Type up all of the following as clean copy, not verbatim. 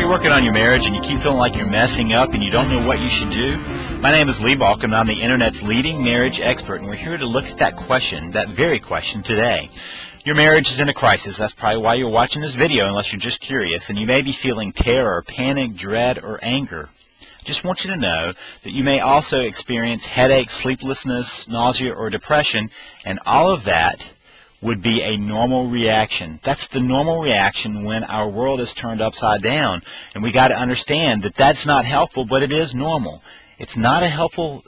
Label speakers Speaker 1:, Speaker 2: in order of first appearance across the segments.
Speaker 1: you're working on your marriage and you keep feeling like you're messing up and you don't know what you should do? My name is Lee Balk and I'm the Internet's leading marriage expert, and we're here to look at that question, that very question today. Your marriage is in a crisis. That's probably why you're watching this video, unless you're just curious, and you may be feeling terror, panic, dread, or anger. I just want you to know that you may also experience headache, sleeplessness, nausea, or depression, and all of that would be a normal reaction. That's the normal reaction when our world is turned upside down, and we got to understand that that's not helpful, but it is normal. It's not a helpful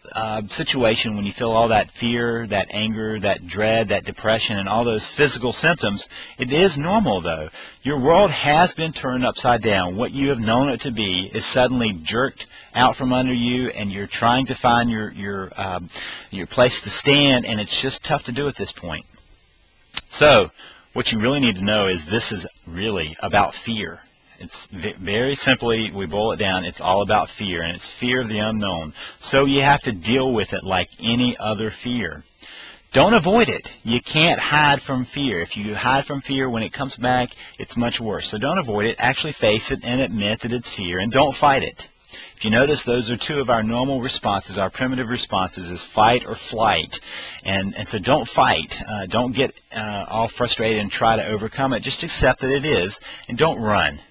Speaker 1: situation when you feel all that fear, that anger, that dread, that depression, and all those physical symptoms. It is normal, though. Your world has been turned upside down. What you have known it to be is suddenly jerked out from under you, and you're trying to find your place to stand, and it's just tough to do at this point. So, what you really need to know is this is really about fear. It's very simply, we boil it down, it's all about fear, and it's fear of the unknown. So you have to deal with it like any other fear. Don't avoid it. You can't hide from fear. If you hide from fear, when it comes back, it's much worse. So don't avoid it. Actually face it and admit that it's fear, and don't fight it. If you notice, those are two of our normal responses. Our primitive responses is fight or flight. And so don't fight. Don't get all frustrated and try to overcome it. Just accept that it is, and don't run.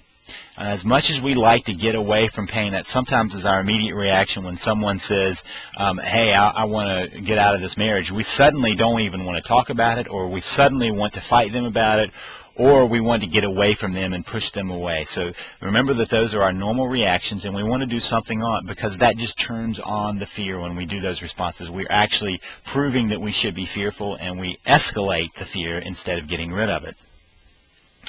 Speaker 1: As much as we like to get away from pain, that sometimes is our immediate reaction when someone says, hey, I want to get out of this marriage. We suddenly don't even want to talk about it, or we suddenly want to fight them about it, or we want to get away from them and push them away. So remember that those are our normal reactions, and we want to do something on it, because that just turns on the fear when we do those responses. We're actually proving that we should be fearful, and we escalate the fear instead of getting rid of it.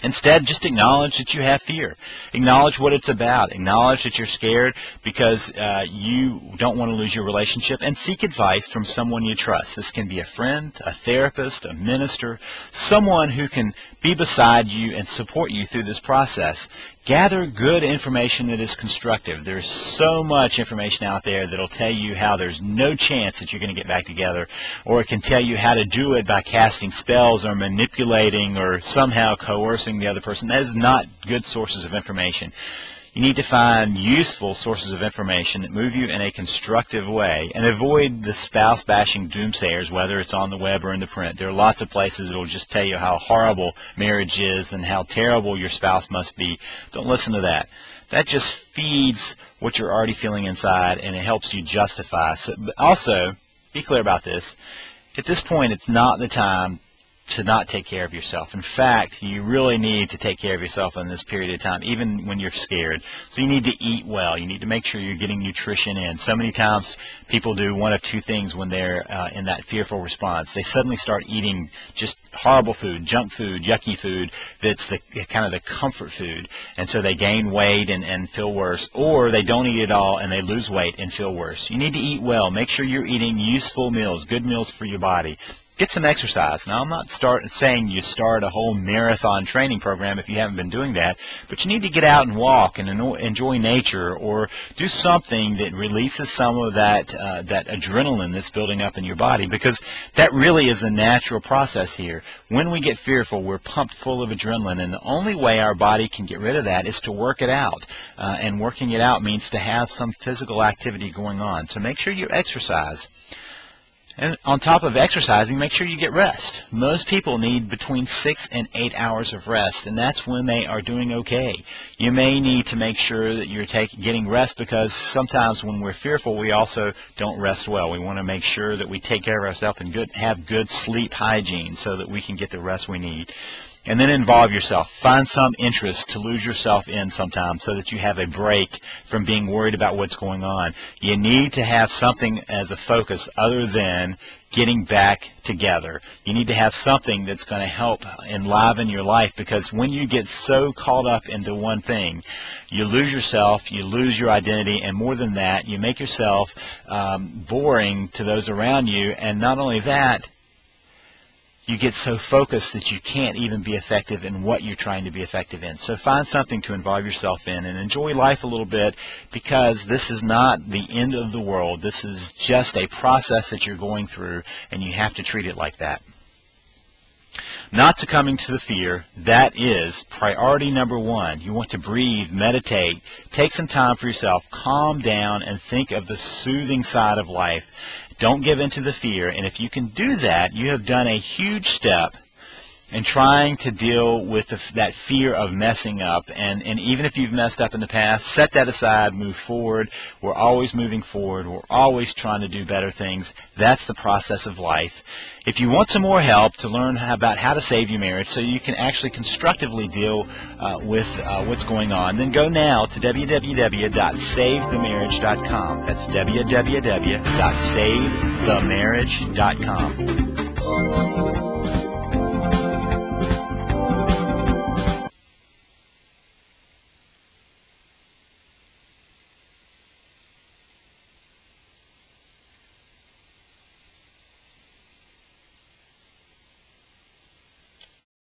Speaker 1: Instead, just acknowledge that you have fear. Acknowledge what it's about. Acknowledge that you're scared because you don't want to lose your relationship, and seek advice from someone you trust. This can be a friend, a therapist, a minister, someone who can be beside you and support you through this process. Gather good information that is constructive. There's so much information out there that'll tell you how there's no chance that you're going to get back together, or it can tell you how to do it by casting spells or manipulating or somehow coercing the other person. That is not good sources of information. You need to find useful sources of information that move you in a constructive way, and avoid the spouse-bashing doomsayers, whether it's on the web or in the print. There are lots of places that will just tell you how horrible marriage is and how terrible your spouse must be. Don't listen to that. That just feeds what you're already feeling inside, and it helps you justify. So, but also, be clear about this. At this point, it's not the time to not take care of yourself. In fact, you really need to take care of yourself in this period of time, even when you're scared. So you need to eat well. You need to make sure you're getting nutrition in. So many times people do one of two things when they're in that fearful response. They suddenly start eating just horrible food, junk food, yucky food, that's the kind of the comfort food, and so they gain weight and feel worse. Or they don't eat at all and they lose weight and feel worse. You need to eat well. Make sure you're eating useful meals, good meals for your body. Get some exercise. Now, I'm not saying you start a whole marathon training program if you haven't been doing that, but you need to get out and walk and enjoy nature, or do something that releases some of that adrenaline that's building up in your body, because that really is a natural process here. When we get fearful, we're pumped full of adrenaline, and the only way our body can get rid of that is to work it out. And working it out means to have some physical activity going on. So make sure you exercise. And on top of exercising, make sure you get rest. Most people need between 6 and 8 hours of rest, and that's when they are doing okay. You may need to make sure that you're getting rest, because sometimes when we're fearful, we also don't rest well. We want to make sure that we take care of ourselves and have good sleep hygiene so that we can get the rest we need. And then involve yourself. Find some interest to lose yourself in sometimes, so that you have a break from being worried about what's going on. You need to have something as a focus other than getting back together. You need to have something that's going to help enliven your life, because when you get so caught up into one thing, you lose yourself, you lose your identity, and more than that, you make yourself boring to those around you. And not only that, you get so focused that you can't even be effective in what you're trying to be effective in. So find something to involve yourself in and enjoy life a little bit, because this is not the end of the world. This is just a process that you're going through, and you have to treat it like that. Not succumbing to the fear, that is priority number one. You want to breathe, meditate, take some time for yourself, calm down, and think of the soothing side of life. Don't give in to the fear, and if you can do that, you have done a huge step in trying to deal with that fear of messing up. And even if you've messed up in the past, set that aside, move forward. We're always moving forward. We're always trying to do better things. That's the process of life. If you want some more help to learn about how to save your marriage so you can actually constructively deal with what's going on, then go now to www.savethemarriage.com. That's www.savethemarriage.com.